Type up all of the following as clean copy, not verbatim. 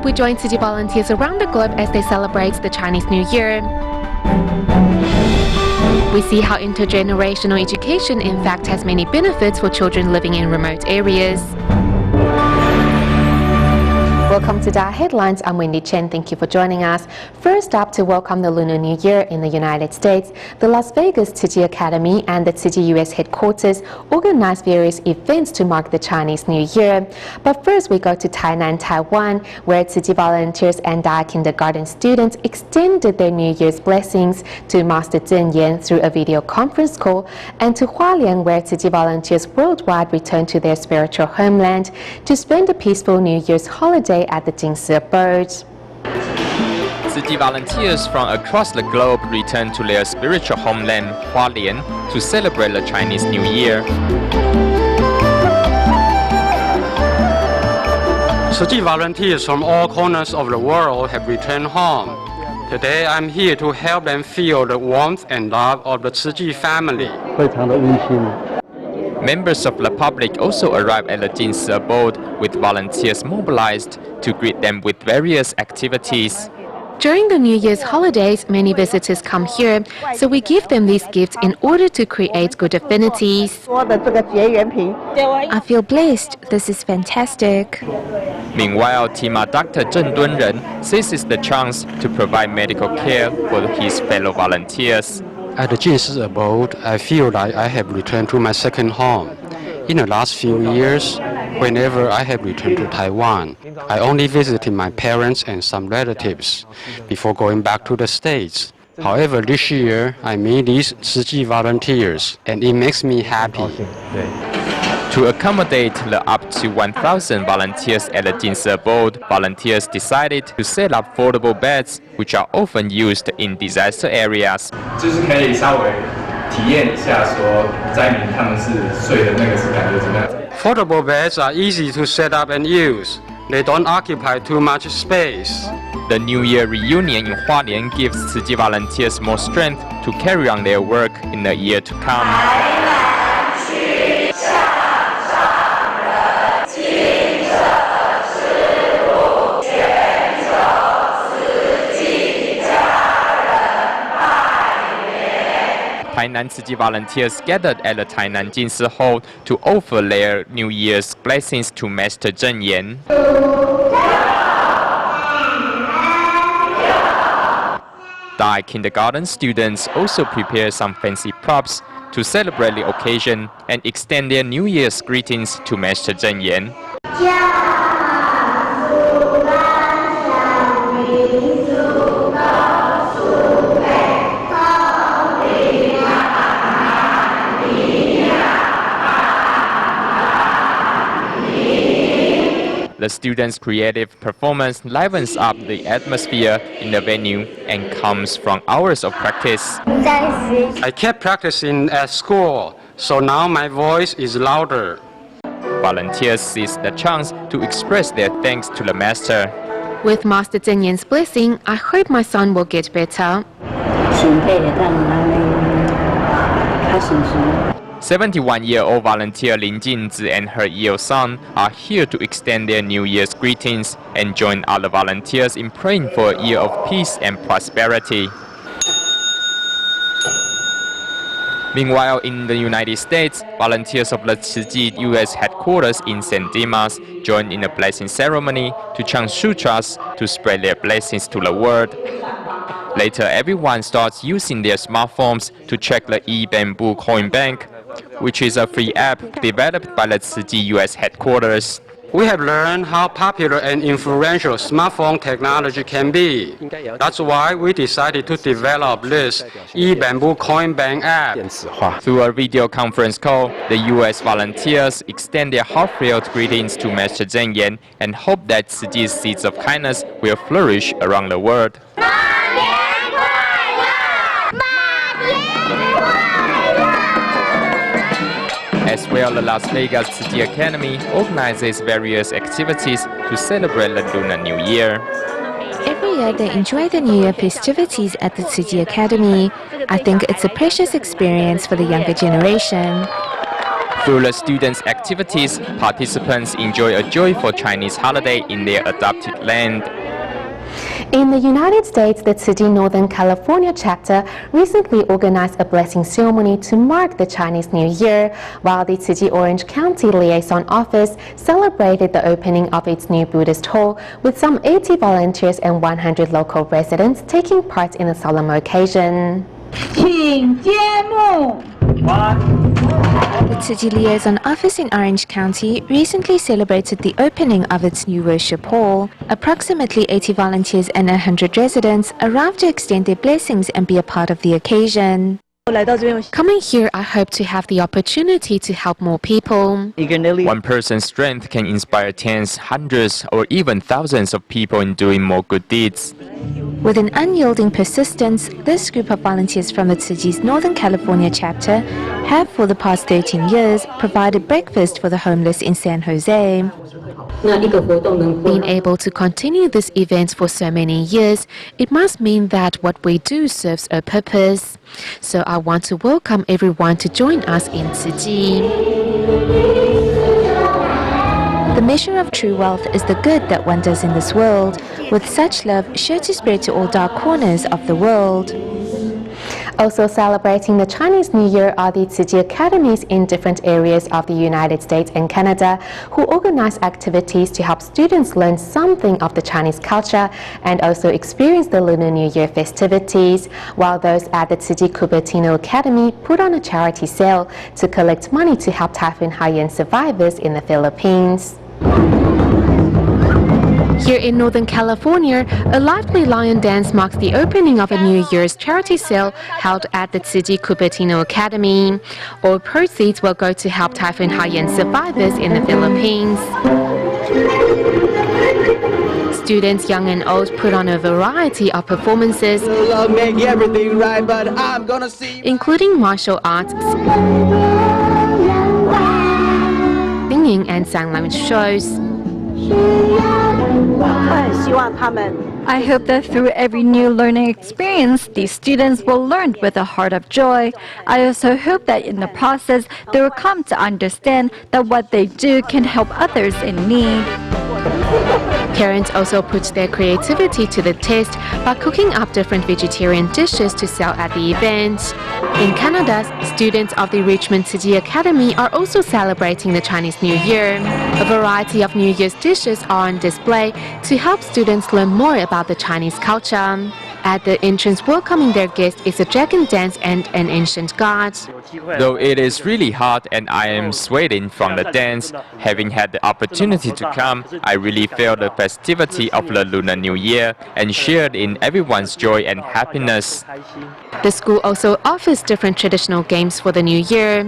up, we join Tzu Chi volunteers around the globe as they celebrate the Chinese New Year. We see how intergenerational education in fact has many benefits for children living in remote areas. Welcome to DaAi Headlines. I'm Wendy Chen. Thank you for joining us. First up, to welcome the Lunar New Year in the United States, the Las Vegas Tzu Chi Academy and the Tzu Chi US headquarters organized various events to mark the Chinese New Year. But first, we go to Tainan, Taiwan, where Tzu Chi volunteers and DaAi kindergarten students extended their New Year's blessings to Master Zheng Yan through a video conference call, and to Hualien, where Tzu Chi volunteers worldwide returned to their spiritual homeland to spend a peaceful New Year's holiday at the Jingsi abode. Tzu Chi volunteers from across the globe returned to their spiritual homeland, Hualien, to celebrate the Chinese New Year. Tzu Chi volunteers from all corners of the world have returned home. Today I'm here to help them feel the warmth and love of the Tzu Chi family. Members of the public also arrived at the Jingsi abode, with volunteers mobilized to greet them with various activities. During the New Year's holidays, many visitors come here, so we give them these gifts in order to create good affinities. I feel blessed. This is fantastic. Meanwhile, Tima Dr. Zheng Dunren says it's the chance to provide medical care for his fellow volunteers. At the Jingsi abode, I feel like I have returned to my second home. In the last few years, whenever I have returned to Taiwan, I only visited my parents and some relatives before going back to the States. However, this year, I meet these Tzu Chi volunteers, and it makes me happy. To accommodate the up to 1,000 volunteers at the Jingsi abode, volunteers decided to set up foldable beds, which are often used in disaster areas. Foldable beds are easy to set up and use. They don't occupy too much space. The New Year reunion in Hualien gives Tzu Chi volunteers more strength to carry on their work in the year to come. Tainan Tzu Chi volunteers gathered at the Tainan Jingsi Hall to offer their New Year's blessings to Master Zheng Yan. DaAi kindergarten students also prepare some fancy props to celebrate the occasion and extend their New Year's greetings to Master Zheng Yan. The students' creative performance livens up the atmosphere in the venue and comes from hours of practice. I kept practicing at school, so now my voice is louder. Volunteers seize the chance to express their thanks to the master. With Master Zheng Yan's blessing, I hope my son will get better. 71-year-old volunteer Lin Jinzi and her year son are here to extend their New Year's greetings and join other volunteers in praying for a year of peace and prosperity. Meanwhile, in the United States, volunteers of the Tzu Chi US headquarters in St. Dimas joined in a blessing ceremony to chant sutras to spread their blessings to the world. Later, everyone starts using their smartphones to check the e-bamboo coin bank, which is a free app developed by the Tzu Chi US headquarters. We have learned how popular and influential smartphone technology can be. That's why we decided to develop this e-bamboo coin bank app. Through a video conference call, the US volunteers extend their heartfelt greetings to Master Zheng Yan and hope that Tzu Chi's seeds of kindness will flourish around the world. As well, the Las Vegas Tzu Chi Academy organizes various activities to celebrate the Lunar New Year. Every year they enjoy the New Year festivities at the Tzu Chi Academy. I think it's a precious experience for the younger generation. Through the students' activities, participants enjoy a joyful Chinese holiday in their adopted land. In the United States, the Tzu Chi Northern California chapter recently organized a blessing ceremony to mark the Chinese New Year, while the Tzu Chi Orange County Liaison Office celebrated the opening of its new Buddhist hall with some 80 volunteers and 100 local residents taking part in the solemn occasion. The Tzu Chi Liaison Office in Orange County recently celebrated the opening of its new worship hall. Approximately 80 volunteers and 100 residents arrived to extend their blessings and be a part of the occasion. Coming here, I hope to have the opportunity to help more people. One person's strength can inspire tens, hundreds, or even thousands of people in doing more good deeds. With an unyielding persistence, this group of volunteers from the Tzu Chi's Northern California chapter have for the past 13 years provided breakfast for the homeless in San Jose. Being able to continue this event for so many years, it must mean that what we do serves a purpose. So I want to welcome everyone to join us in Tzu Chi. The measure of true wealth is the good that one does in this world, with such love sure to spread to all dark corners of the world. Also celebrating the Chinese New Year are the Tzu Chi academies in different areas of the United States and Canada, who organize activities to help students learn something of the Chinese culture and also experience the Lunar New Year festivities, while those at the Tzu Chi Cupertino Academy put on a charity sale to collect money to help Typhoon Haiyan survivors in the Philippines. Here in Northern California, a lively lion dance marks the opening of a New Year's charity sale held at the Tzu Chi Cupertino Academy. All proceeds will go to help Typhoon Haiyan survivors in the Philippines. Students young and old put on a variety of performances, including martial arts, singing and sign language shows. I hope that through every new learning experience, these students will learn with a heart of joy. I also hope that in the process, they will come to understand that what they do can help others in need. Parents also put their creativity to the test by cooking up different vegetarian dishes to sell at the event. In Canada, students of the Richmond Tzu Chi Academy are also celebrating the Chinese New Year. A variety of New Year's dishes are on display to help students learn more about the Chinese culture. At the entrance welcoming their guests is a dragon dance and an ancient god. Though it is really hot and I am sweating from the dance, having had the opportunity to come, I really feel the festivity of the Lunar New Year and shared in everyone's joy and happiness. The school also offers different traditional games for the new year.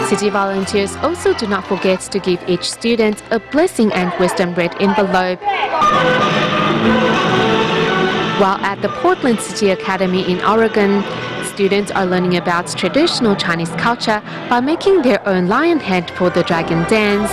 Tzu Chi volunteers also do not forget to give each student a blessing and wisdom red envelope. While at the Portland Tzu Chi Academy in Oregon, students are learning about traditional Chinese culture by making their own lion head for the dragon dance.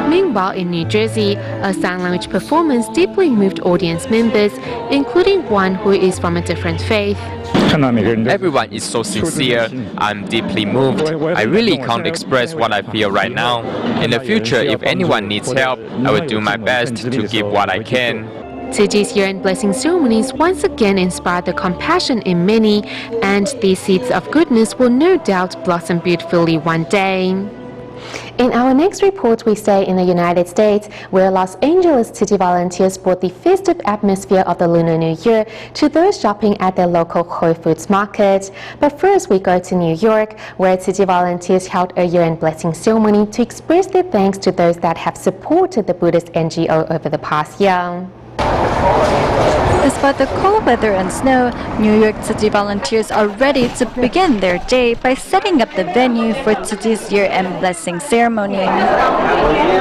Meanwhile, in New Jersey, a sign language performance deeply moved audience members, including one who is from a different faith. Everyone is so sincere. I'm deeply moved. I really can't express what I feel right now. In the future, if anyone needs help, I will do my best to give what I can. Tzu Chi's year-end blessing ceremonies once again inspired the compassion in many, and these seeds of goodness will no doubt blossom beautifully one day. In our next report, we stay in the United States, where Los Angeles Tzu Chi volunteers brought the festive atmosphere of the Lunar New Year to those shopping at their local Whole Foods market. But first, we go to New York, where Tzu Chi volunteers held a year-end blessing ceremony to express their thanks to those that have supported the Buddhist NGO over the past year. Despite the cold weather and snow, New York City volunteers are ready to begin their day by setting up the venue for City's year-end blessing ceremony.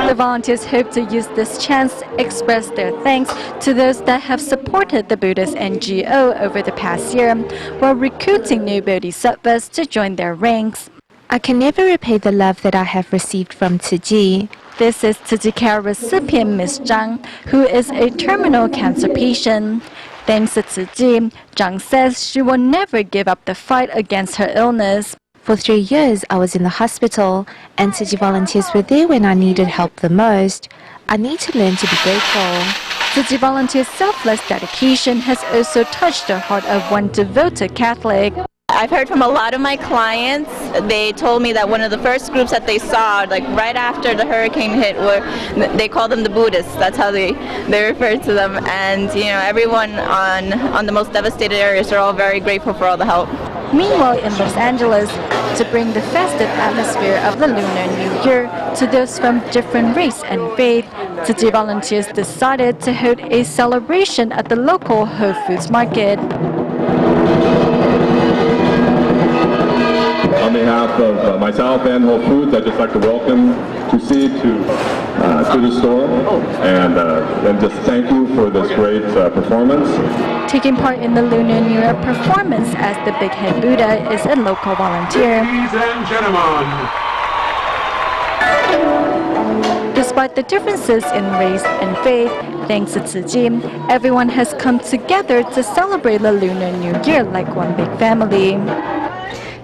The volunteers hope to use this chance to express their thanks to those that have supported the Buddhist NGO over the past year, while recruiting new bodhisattvas to join their ranks. I can never repay the love that I have received from Tzu Chi. This is Tzu Chi Care recipient Ms. Zhang, who is a terminal cancer patient. Thanks to Tzu Chi, Zhang says she will never give up the fight against her illness. For 3 years, I was in the hospital, and Tzu Chi volunteers were there when I needed help the most. I need to learn to be grateful. Tzu Chi volunteers' selfless dedication has also touched the heart of one devoted Catholic. I've heard from a lot of my clients. They told me that one of the first groups that they saw, like right after the hurricane hit, they call them the Buddhists. That's how they refer to them. And everyone on the most devastated areas are all very grateful for all the help. Meanwhile, in Los Angeles, to bring the festive atmosphere of the Lunar New Year to those from different race and faith, Tzu Chi volunteers decided to hold a celebration at the local Whole Foods market. On behalf of myself and Whole Foods, I'd just like to welcome Tusi to the store and just thank you for this great performance. Taking part in the Lunar New Year performance as the Big Head Buddha is a local volunteer. Ladies and gentlemen. Despite the differences in race and faith, thanks to Tzu Chi, everyone has come together to celebrate the Lunar New Year like one big family.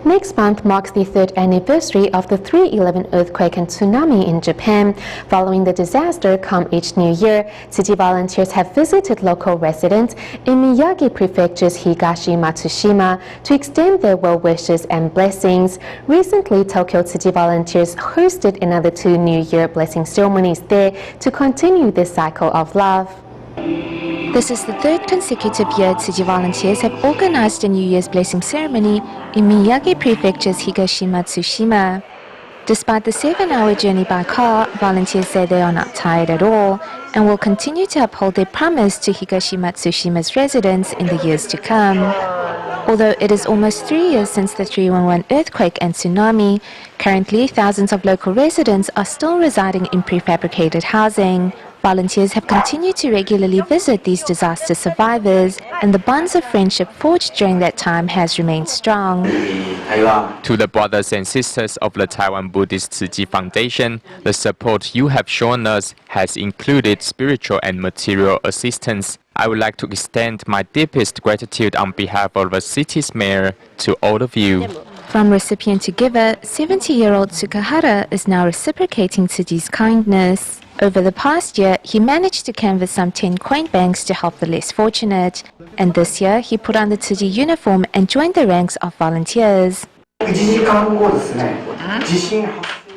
Next month marks the 3rd anniversary of the 3/11 earthquake and tsunami in Japan. Following the disaster come each new year, Tzu Chi volunteers have visited local residents in Miyagi Prefecture's Higashi-Matsushima to extend their well wishes and blessings. Recently, Tokyo Tzu Chi volunteers hosted another 2 New Year blessing ceremonies there to continue this cycle of love. This is the 3rd consecutive year Tzu Chi volunteers have organized a New Year's blessing ceremony in Miyagi Prefecture's Higashi-Matsushima. Despite the 7-hour journey by car, volunteers say they are not tired at all and will continue to uphold their promise to Higashi-Matsushima's residents in the years to come. Although it is almost 3 years since the 3/11 earthquake and tsunami, currently thousands of local residents are still residing in prefabricated housing. Volunteers have continued to regularly visit these disaster survivors, and the bonds of friendship forged during that time has remained strong. To the brothers and sisters of the Taiwan Buddhist Tzu Chi Foundation, the support you have shown us has included spiritual and material assistance. I would like to extend my deepest gratitude on behalf of the city's mayor to all of you. From recipient to giver, 70-year-old Tsukahara is now reciprocating Tzu Chi's kindness. Over the past year, he managed to canvass some 10 coin banks to help the less fortunate. And this year, he put on the Tzu Chi uniform and joined the ranks of volunteers.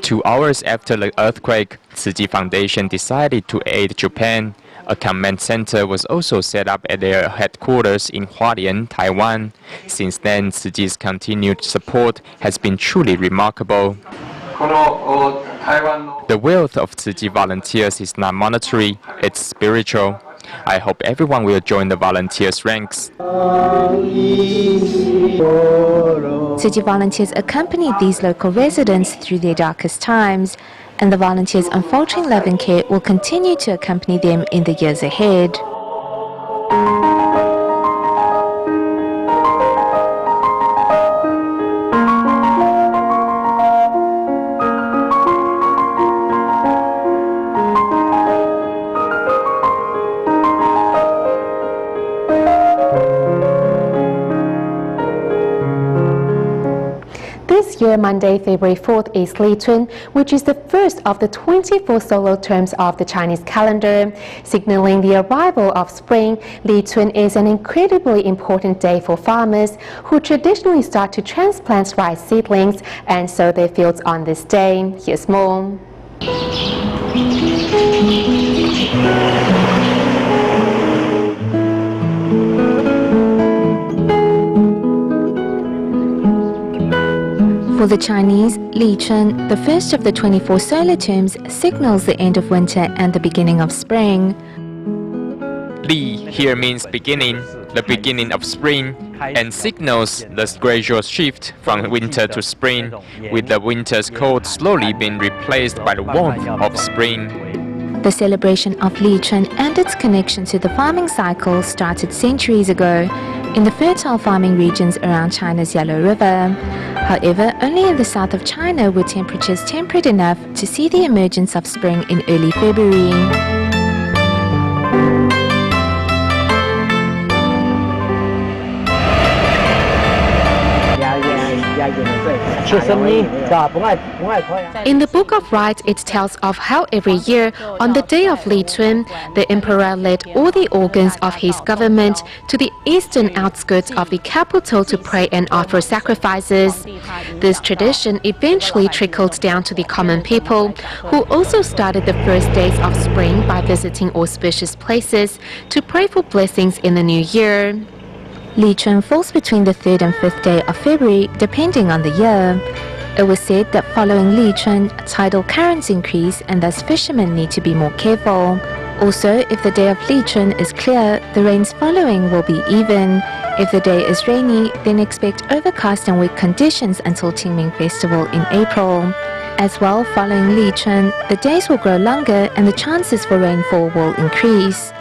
2 hours after the earthquake, Tzu Chi Foundation decided to aid Japan. A command center was also set up at their headquarters in Hualien, Taiwan. Since then, Tzu Chi's continued support has been truly remarkable. The wealth of Tzu Chi volunteers is not monetary, it's spiritual. I hope everyone will join the volunteers' ranks. Tzu Chi volunteers accompanied these local residents through their darkest times, and the volunteers' unfaltering love and care will continue to accompany them in the years ahead. This year, Monday, February 4th, is Li Chun, which is the first of the 24 solar terms of the Chinese calendar. Signaling the arrival of spring, Li Chun is an incredibly important day for farmers who traditionally start to transplant rice seedlings and sow their fields on this day. Here's more. For the Chinese, Li Chun, the first of the 24 solar terms, signals the end of winter and the beginning of spring. Li here means beginning, the beginning of spring, and signals the gradual shift from winter to spring, with the winter's cold slowly being replaced by the warmth of spring. The celebration of Li Chun and its connection to the farming cycle started centuries ago in the fertile farming regions around China's Yellow River. However, only in the south of China were temperatures temperate enough to see the emergence of spring in early February. In the Book of Rites, it tells of how every year, on the day of Li Chun, the emperor led all the organs of his government to the eastern outskirts of the capital to pray and offer sacrifices. This tradition eventually trickled down to the common people, who also started the first days of spring by visiting auspicious places to pray for blessings in the new year. Li Chun falls between the 3rd and 5th day of February, depending on the year. It was said that following Li Chun, tidal currents increase and thus fishermen need to be more careful. Also, if the day of Li Chun is clear, the rains following will be even. If the day is rainy, then expect overcast and wet conditions until Qingming Festival in April. As well, following Li Chun, the days will grow longer and the chances for rainfall will increase.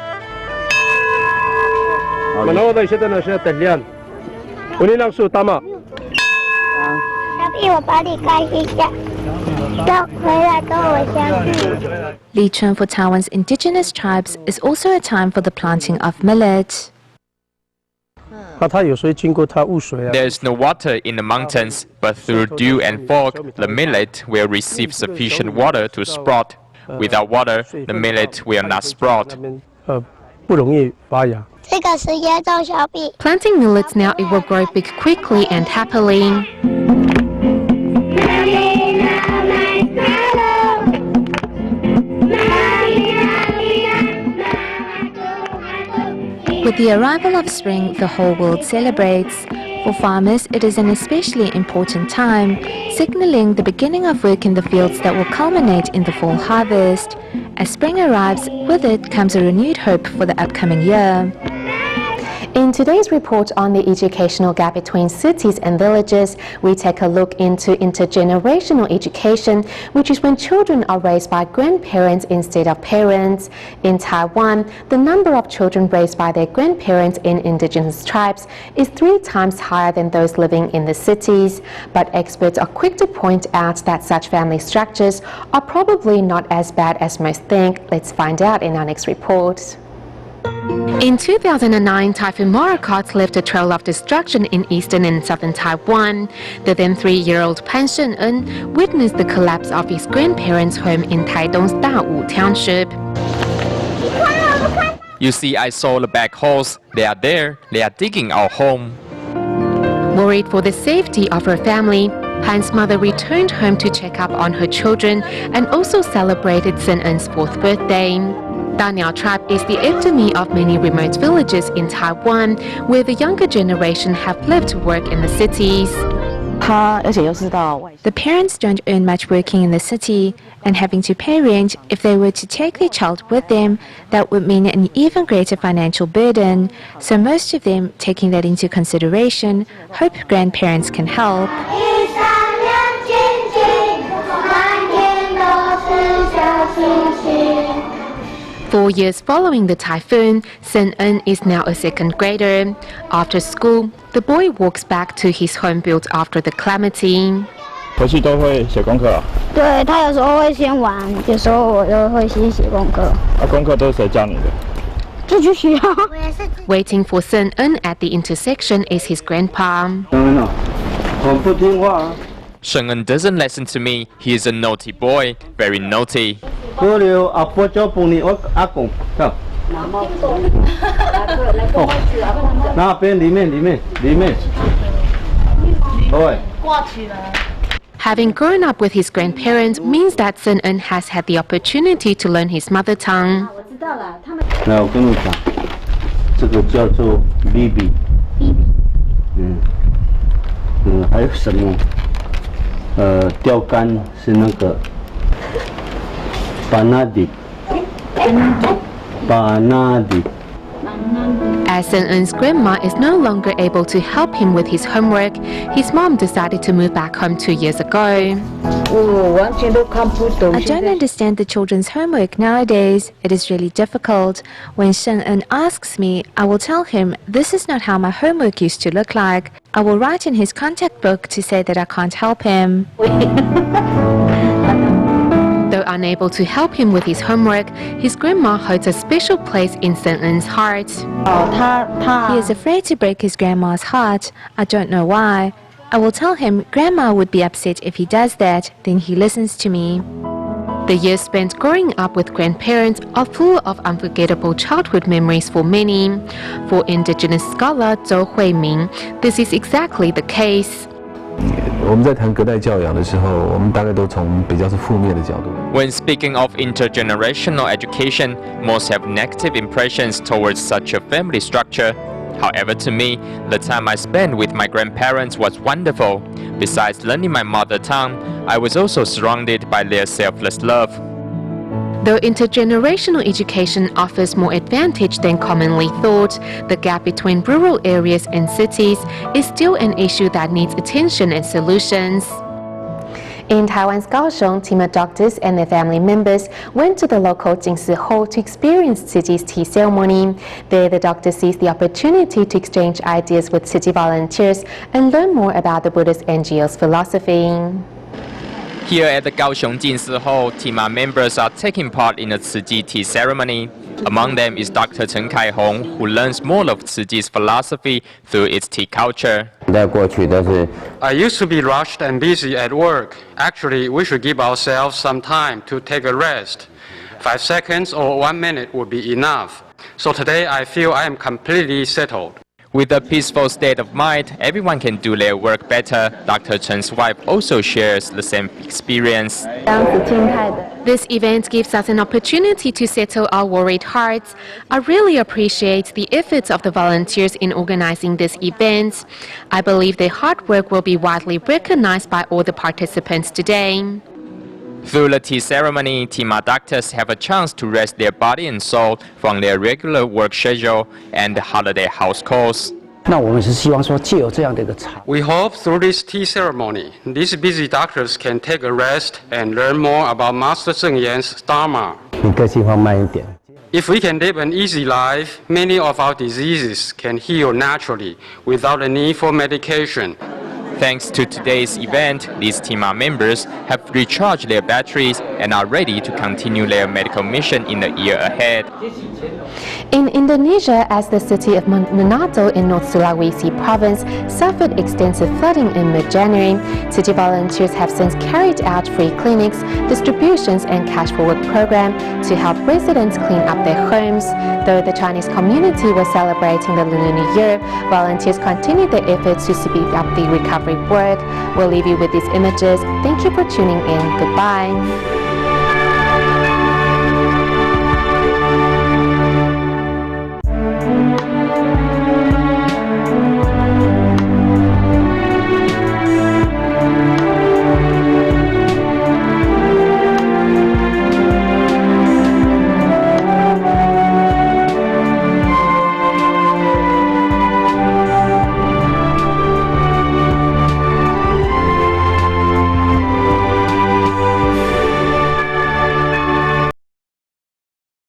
Li Chun for Taiwan's indigenous tribes is also a time for the planting of millet. There is no water in the mountains, but through dew and fog, the millet will receive sufficient water to sprout. Without water, the millet will not sprout. Planting millets now, it will grow big quickly and happily. With the arrival of spring, the whole world celebrates. For farmers, it is an especially important time, signaling the beginning of work in the fields that will culminate in the fall harvest. As spring arrives, with it comes a renewed hope for the upcoming year. In today's report on the educational gap between cities and villages, we take a look into intergenerational education, which is when children are raised by grandparents instead of parents. In Taiwan, the number of children raised by their grandparents in indigenous tribes is 3 times higher than those living in the cities. But experts are quick to point out that such family structures are probably not as bad as most think. Let's find out in our next report. In 2009, Typhoon Morakot left a trail of destruction in eastern and southern Taiwan. The then 3-year-old Pan Sheng-en witnessed the collapse of his grandparents' home in Taidong's Dawu Township. You see, I saw the back holes. They are there. They are digging our home. Worried for the safety of her family, Pan's mother returned home to check up on her children and also celebrated Sheng-en's 4th birthday. DaAi tribe is the epitome of many remote villages in Taiwan, where the younger generation have left to work in the cities. The parents don't earn much working in the city, and having to pay rent, if they were to take their child with them, that would mean an even greater financial burden. So most of them, taking that into consideration, hope grandparents can help. 4 years following the typhoon, Sheng-en is now a 2nd grader. After school, the boy walks back to his home built after the calamity. 回去都会写功课啊？对，他有时候会先玩，有时候我就会先写功课。功课都是谁教你的？自己学啊。 Waiting for Sheng-en at the intersection is his grandpa. Sheng-en doesn't listen to me. He is a naughty boy, very naughty. Having grown up with his grandparents means that Sheng-en has had the opportunity to learn his mother tongue. 来，我跟你讲，这个叫做 BB。还有什么？钓竿是那个 banadi。As Sen-eun's grandma is no longer able to help him with his homework, his mom decided to move back home 2 years ago. I don't understand the children's homework nowadays. It is really difficult. When Sen-eun asks me, I will tell him this is not how my homework used to look like. I will write in his contact book to say that I can't help him. Though unable to help him with his homework, his grandma holds a special place in Sen-eun's heart. He is afraid to break his grandma's heart. I don't know why. I will tell him Grandma would be upset if he does that, then he listens to me. The years spent growing up with grandparents are full of unforgettable childhood memories for many. For indigenous scholar Zhou Huiming, this is exactly the case. When speaking of intergenerational education, most have negative impressions towards such a family structure. However, to me, the time I spent with my grandparents was wonderful. Besides learning my mother tongue, I was also surrounded by their selfless love. Though intergenerational education offers more advantage than commonly thought, the gap between rural areas and cities is still an issue that needs attention and solutions. In Taiwan's Kaohsiung, team of doctors and their family members went to the local Jingsi Hall to experience Tzu Chi's tea ceremony. There, the doctors seized the opportunity to exchange ideas with Tzu Chi volunteers and learn more about the Buddhist NGO's philosophy. Here at the Kaohsiung Jinsi Hall, TIMA members are taking part in a Tzu Chi tea ceremony. Among them is Dr. Chen Kai-hong, who learns more of Tzu Chi's philosophy through its tea culture. I used to be rushed and busy at work. Actually, we should give ourselves some time to take a rest. 5 seconds or 1 minute would be enough. So today I feel I am completely settled. With a peaceful state of mind, everyone can do their work better. Dr. Chen's wife also shares the same experience. This event gives us an opportunity to settle our worried hearts. I really appreciate the efforts of the volunteers in organizing this event. I believe their hard work will be widely recognized by all the participants today. Through the tea ceremony, TIMA doctors have a chance to rest their body and soul from their regular work schedule and holiday house calls. We hope through this tea ceremony, these busy doctors can take a rest and learn more about Master Zheng Yan's Dharma. If we can live an easy life, many of our diseases can heal naturally without the need for medication. Thanks to today's event, these TIMA members have recharged their batteries and are ready to continue their medical mission in the year ahead. In Indonesia, as the city of Manado in North Sulawesi province suffered extensive flooding in mid-January, city volunteers have since carried out free clinics, distributions and cash for work program to help residents clean up their homes. Though the Chinese community was celebrating the Lunar New Year, volunteers continued their efforts to speed up the recovery work. We'll leave you with these images. Thank you for tuning in. Goodbye.